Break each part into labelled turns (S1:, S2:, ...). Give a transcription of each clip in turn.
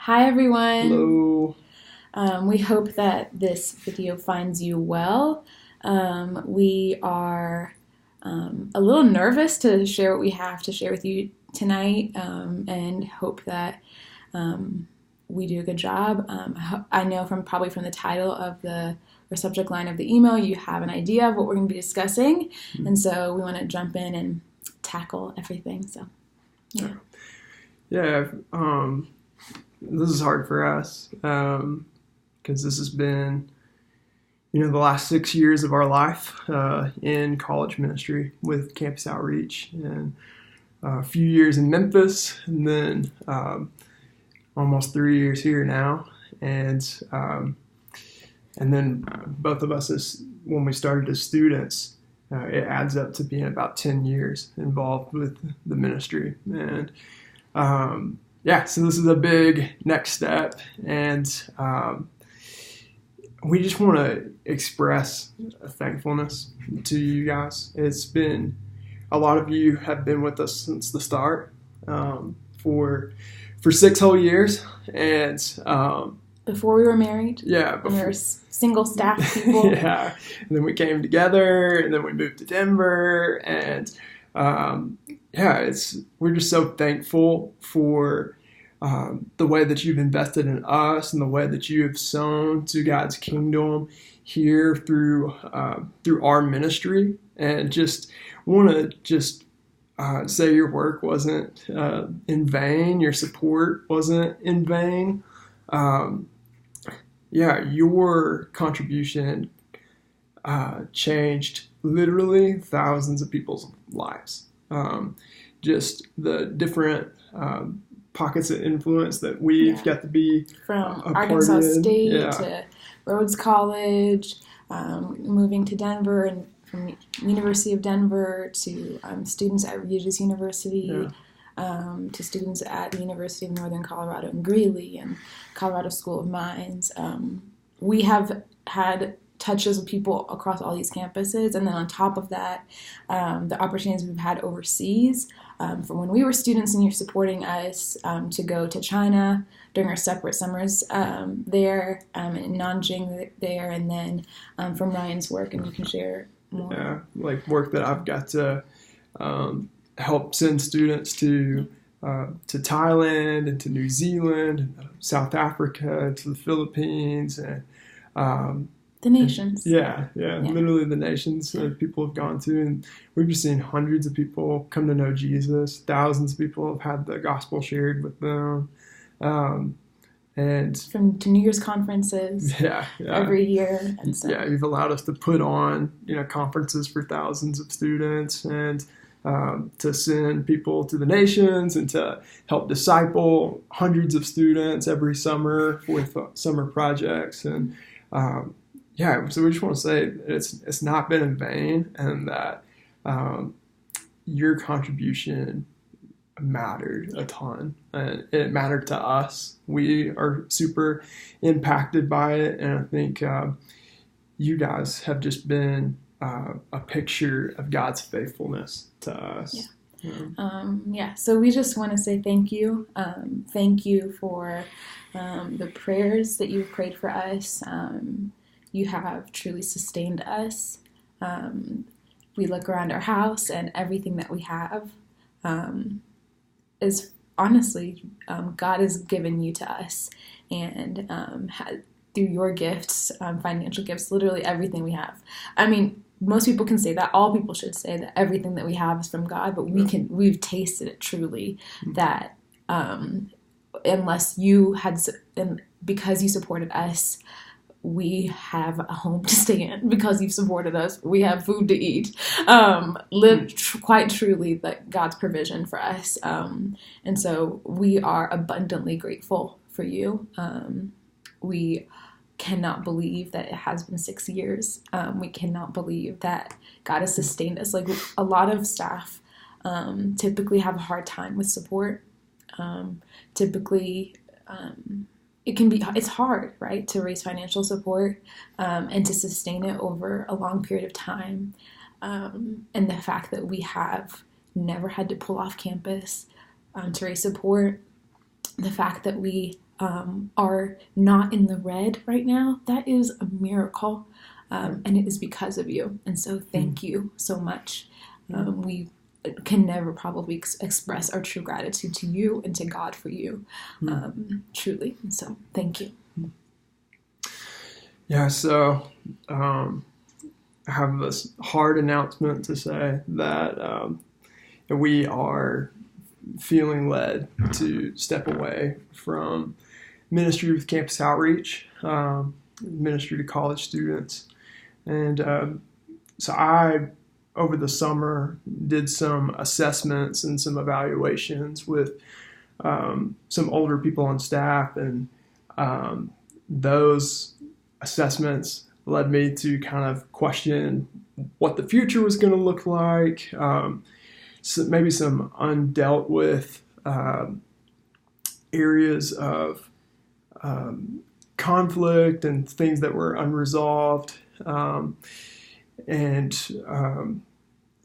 S1: Hi everyone.
S2: Hello.
S1: We hope that this video finds you well. We are a little nervous to share what we have to share with you tonight, and hope that we do a good job. I know probably from the title of or subject line of the email, you have an idea of what we're going to be discussing, and so we want to jump in and tackle everything. So, yeah.
S2: Yeah, this is hard for us because this has been, the last 6 years of our life in college ministry with campus outreach, and a few years in Memphis, and then almost 3 years here now, and then both of us, when we started as students, it adds up to being about 10 years involved with the ministry, and so this is a big next step, and we just want to express a thankfulness to you guys. It's been, a lot of you have been with us since the start, for 6 whole years, and
S1: before we were married.
S2: Yeah,
S1: we were single staff people.
S2: Yeah, and then we came together, and then we moved to Denver, and we're just so thankful for the way that you've invested in us and the way that you have sown to God's kingdom here through our ministry, and just want to say your work wasn't in vain, your support wasn't in vain. Your contribution changed literally thousands of people's lives. Just the different pockets of influence that we've got to be
S1: from
S2: a
S1: Arkansas
S2: part in.
S1: State to Rhodes College, moving to Denver, and from University of Denver to students at Regis University, to students at the University of Northern Colorado in Greeley and Colorado School of Mines. We have had touches with people across all these campuses, and then on top of that, the opportunities we've had overseas, from when we were students and you're supporting us, to go to China during our separate summers there, in Nanjing there, and then from Ryan's work, and you can share more.
S2: Yeah, like work that I've got to help send students to Thailand and to New Zealand, and South Africa, to the Philippines, and
S1: the nations.
S2: Literally the nations that people have gone to, and we've just seen hundreds of people come to know Jesus. Thousands of people have had the gospel shared with them, and
S1: to New Year's conferences every year. And so
S2: you've allowed us to put on conferences for thousands of students, and to send people to the nations, and to help disciple hundreds of students every summer with summer projects. And so we just want to say it's not been in vain, and that your contribution mattered a ton, and it mattered to us. We are super impacted by it, and I think you guys have just been a picture of God's faithfulness to us.
S1: So we just want to say thank you. Thank you for the prayers that you've prayed for us. You have truly sustained us. We look around our house, and everything that we have is honestly God has given you to us, and through your gifts, financial gifts, literally everything we have. I mean, most people can say that. All people should say that everything that we have is from God, but we've tasted it truly, that unless you had, and because you supported us, we have a home to stay in. Because you've supported us, we have food to eat. Quite truly, that God's provision for us, and so we are abundantly grateful for you. We cannot believe that it has been 6 years. We cannot believe that God has sustained us. Like, a lot of staff typically have a hard time with support. It's hard, right, to raise financial support and to sustain it over a long period of time. And the fact that we have never had to pull off campus to raise support, the fact that we are not in the red right now, that is a miracle. And it is because of you. And so thank you so much. We can never probably express our true gratitude to you and to God for you, truly. And so thank you.
S2: Yeah, so I have this hard announcement to say that we are feeling led to step away from ministry with campus outreach, ministry to college students. And so I, over the summer, did some assessments and some evaluations with some older people on staff, and those assessments led me to kind of question what the future was going to look like, so maybe some undealt with areas of conflict and things that were unresolved.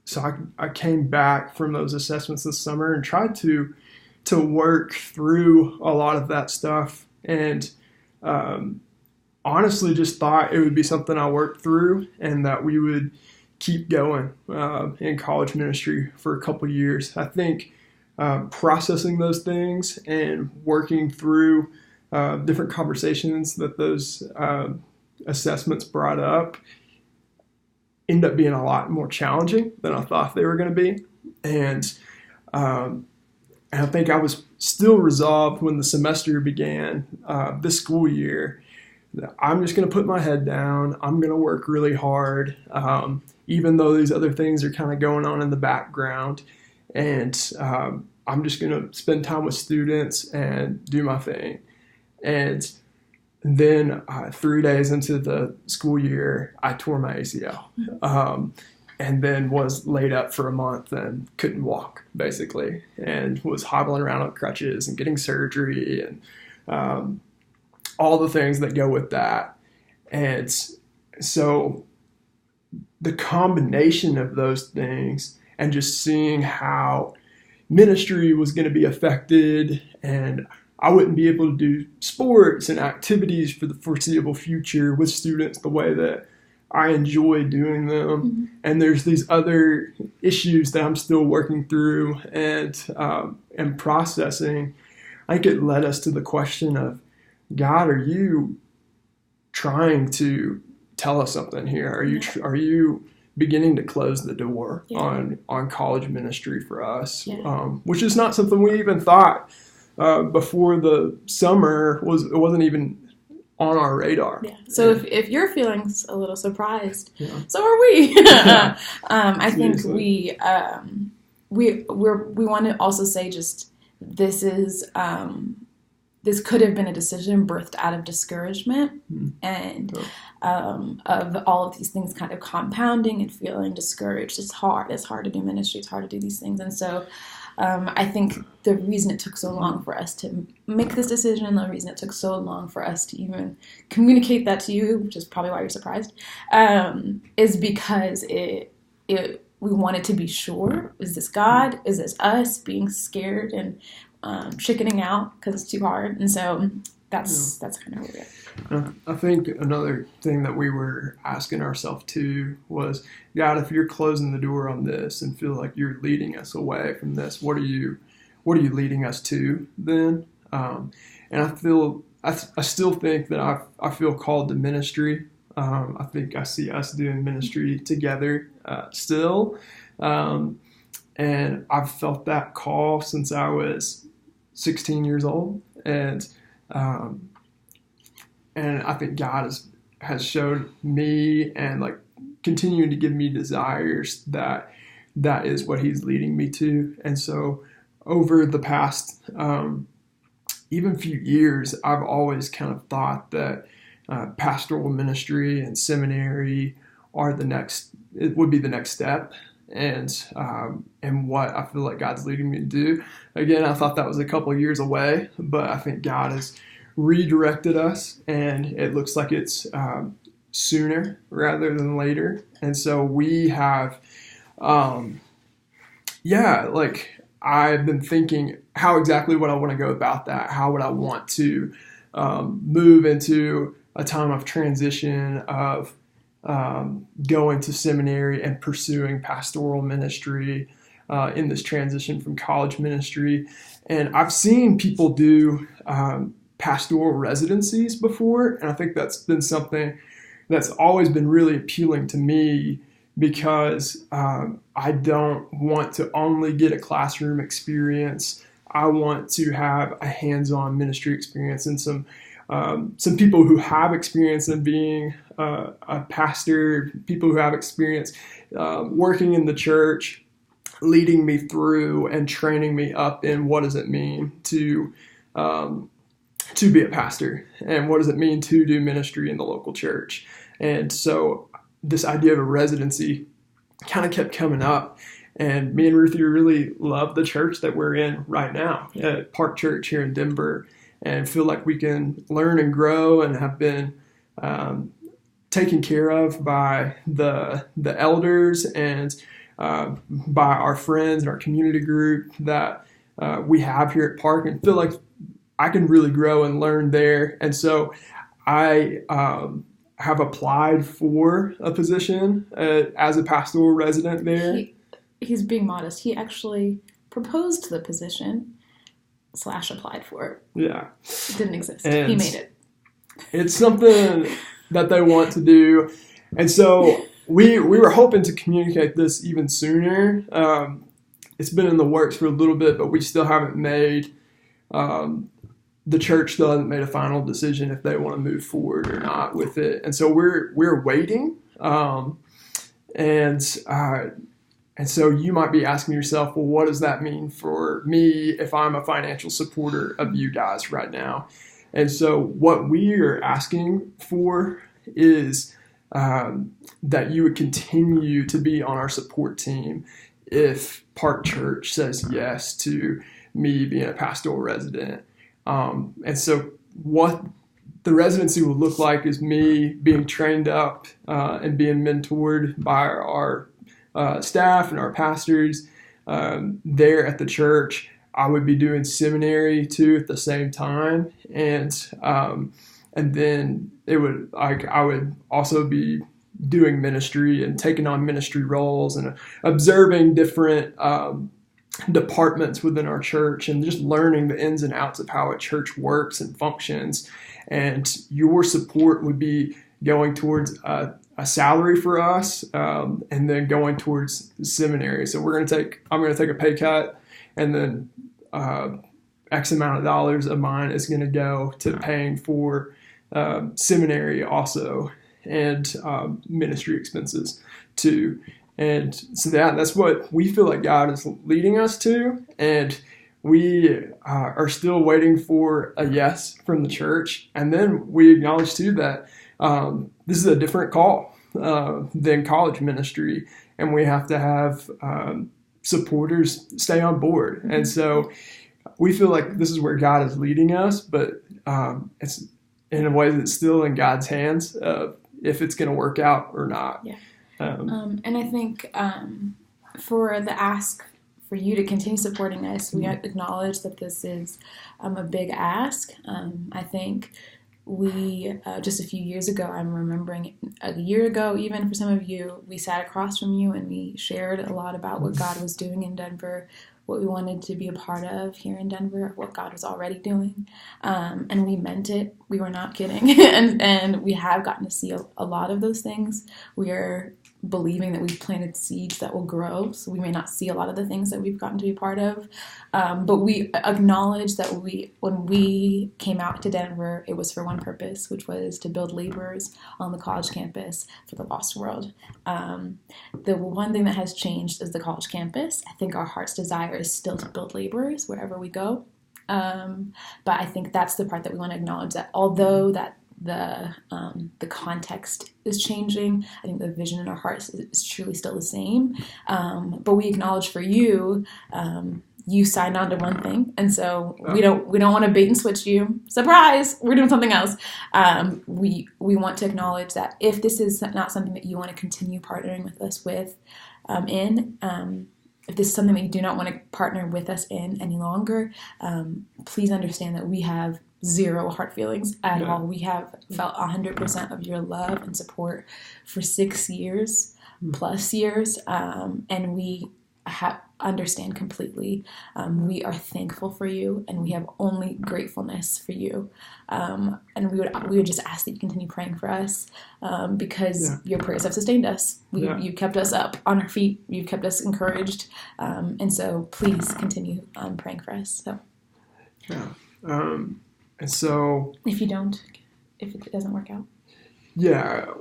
S2: So I came back from those assessments this summer and tried to work through a lot of that stuff, and honestly just thought it would be something I worked through and that we would keep going in college ministry for a couple of years. I think processing those things and working through different conversations that those assessments brought up end up being a lot more challenging than I thought they were going to be. And I think I was still resolved when the semester began this school year. I'm just going to put my head down. I'm going to work really hard, even though these other things are kind of going on in the background. And I'm just going to spend time with students and do my thing. And then 3 days into the school year, I tore my ACL, and then was laid up for a month and couldn't walk, basically, and was hobbling around on crutches and getting surgery and all the things that go with that. And so the combination of those things and just seeing how ministry was going to be affected, and I wouldn't be able to do sports and activities for the foreseeable future with students the way that I enjoy doing them. Mm-hmm. And there's these other issues that I'm still working through and processing. I think it led us to the question of, God, are you trying to tell us something here? Are you beginning to close the door on college ministry for us? Which is not something we even thought before the summer. It wasn't even on our radar.
S1: Yeah. So if you're feeling a little surprised, so are we. I think we want to also say just this could have been a decision birthed out of discouragement and of all of these things kind of compounding and feeling discouraged. It's hard. It's hard to do ministry. It's hard to do these things. And so I think the reason it took so long for us to make this decision, and the reason it took so long for us to even communicate that to you, which is probably why you're surprised, is because we wanted to be sure, is this God? Is this us being scared and chickening out because it's too hard? And so that's kind of where we're at.
S2: I think another thing that we were asking ourselves too was, God, if you're closing the door on this and feel like you're leading us away from this, what are you leading us to then? And I still think that I feel called to ministry. I think I see us doing ministry together still. And I've felt that call since I was 16 years old. And I think God has showed me and like continuing to give me desires that is what he's leading me to. And so over the past even few years, I've always kind of thought that pastoral ministry and seminary would be the next step. And what I feel like God's leading me to do. Again, I thought that was a couple of years away, but I think God has redirected us, and it looks like it's sooner rather than later. And so we have, I've been thinking how exactly would I want to go about that? How would I want to move into a time of transition of going to seminary and pursuing pastoral ministry in this transition from college ministry? And I've seen people do pastoral residencies before, and I think that's been something that's always been really appealing to me, because I don't want to only get a classroom experience. I want to have a hands-on ministry experience, and some people who have experience in being a pastor, people who have experience working in the church, leading me through and training me up in what does it mean to be a pastor, and what does it mean to do ministry in the local church. And so this idea of a residency kind of kept coming up. And me and Ruthie really love the church that we're in right now at Park Church here in Denver, and feel like we can learn and grow and have been taken care of by the elders and by our friends and our community group that we have here at Park, and feel like I can really grow and learn there. And so I have applied for a position as a pastoral resident there.
S1: He's being modest. He actually proposed the position / applied for it.
S2: Yeah.
S1: It didn't exist.
S2: And
S1: he made it.
S2: It's something that they want to do. And so we were hoping to communicate this even sooner. It's been in the works for a little bit, but we still haven't made, the church still hasn't made a final decision if they want to move forward or not with it. And so we're waiting. And so you might be asking yourself, well, what does that mean for me if I'm a financial supporter of you guys right now? And so what we are asking for is that you would continue to be on our support team if Park Church says yes to me being a pastoral resident. And so what the residency will look like is me being trained up and being mentored by our staff and our pastors there at the church. I would be doing seminary too at the same time, and then I would also be doing ministry and taking on ministry roles and observing different departments within our church and just learning the ins and outs of how a church works and functions. And your support would be going towards a salary for us, and then going towards seminary. So I'm going to take a pay cut, and then X amount of dollars of mine is going to go to paying for seminary also, and ministry expenses too. And so that's what we feel like God is leading us to. And we are still waiting for a yes from the church. And then we acknowledge too that this is a different call than college ministry, and we have to have supporters stay on board. And so we feel like this is where God is leading us, but it's in a way that's still in God's hands if it's going to work out or not.
S1: Yeah. And I think for the ask for you to continue supporting us, we acknowledge that this is a big ask. I think we, just a few years ago, I'm remembering a year ago, even for some of you, we sat across from you and we shared a lot about what God was doing in Denver, what we wanted to be a part of here in Denver, what God was already doing. And we meant it. We were not kidding. and we have gotten to see a lot of those things. We are believing that we've planted seeds that will grow. So we may not see a lot of the things that we've gotten to be part of. But we acknowledge that when we came out to Denver, it was for one purpose, which was to build laborers on the college campus for the lost world. The one thing that has changed is the college campus. I think our heart's desire is still to build laborers wherever we go. But I think that's the part that we want to acknowledge, that although that the context is changing, I think the vision in our hearts is truly still the same. But we acknowledge for you, you signed on to one thing, and so we don't want to bait and switch you. Surprise, we're doing something else. We want to acknowledge that if this is not something that you want to continue partnering with us with, if this is something that you do not want to partner with us in any longer, please understand that we have zero hard feelings at all. We have felt 100% of your love and support for 6 years plus years, and we understand completely. We are thankful for you, and we have only gratefulness for you. And we would just ask that you continue praying for us, because your prayers have sustained us. You kept us up on our feet. You've kept us encouraged, and so please continue praying for us. So,
S2: and so
S1: if it doesn't work out,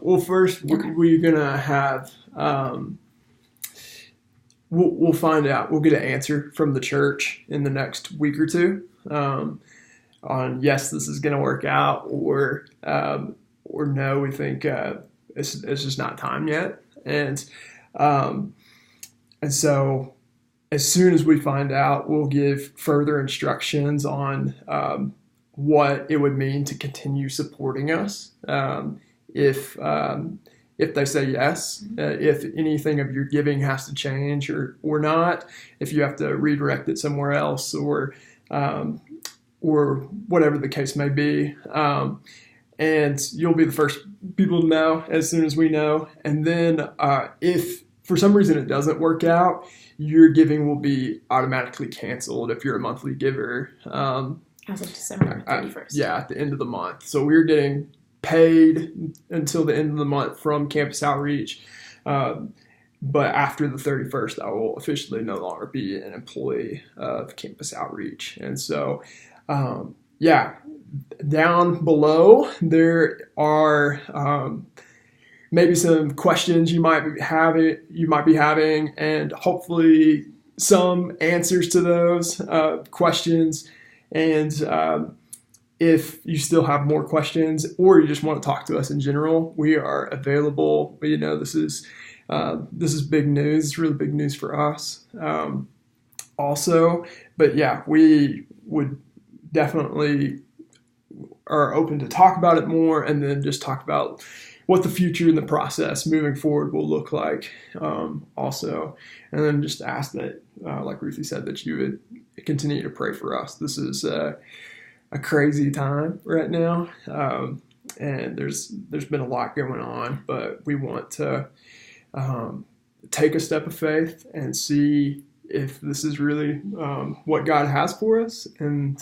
S2: well, first we're gonna have. We'll find out. We'll get an answer from the church in the next week or two on yes, this is going to work out, or no, we think it's just not time yet. And so as soon as we find out, we'll give further instructions on what it would mean to continue supporting us. If they say yes, if anything of your giving has to change or not, if you have to redirect it somewhere else or whatever the case may be. And you'll be the first people to know as soon as we know. And then if for some reason it doesn't work out, your giving will be automatically canceled if you're a monthly giver.
S1: As of December 31st.
S2: At the end of the month. So we're getting paid until the end of the month from Campus Outreach, but after the 31st, I will officially no longer be an employee of Campus Outreach. And so, down below there are maybe some questions you might be having, and hopefully some answers to those questions. And if you still have more questions or you just want to talk to us in general, we are available. This is big news. It's really big news for us also. But we would definitely are open to talk about it more, and then just talk about what the future and the process moving forward will look like also. And then just ask that, like Ruthie said, that you would continue to pray for us. This is a crazy time right now, and there's been a lot going on, but we want to take a step of faith and see if this is really what God has for us, and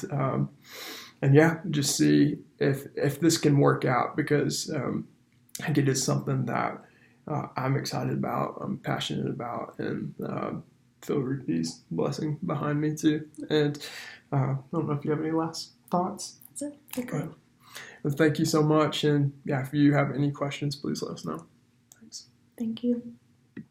S2: just see if this can work out, because I think it is something that I'm excited about, I'm passionate about, and feel Ruthie's blessing behind me too. And I don't know if you have any last thoughts.
S1: That's it. Okay.
S2: Well, thank you so much. And if you have any questions, please let us know. Thanks.
S1: Thank you.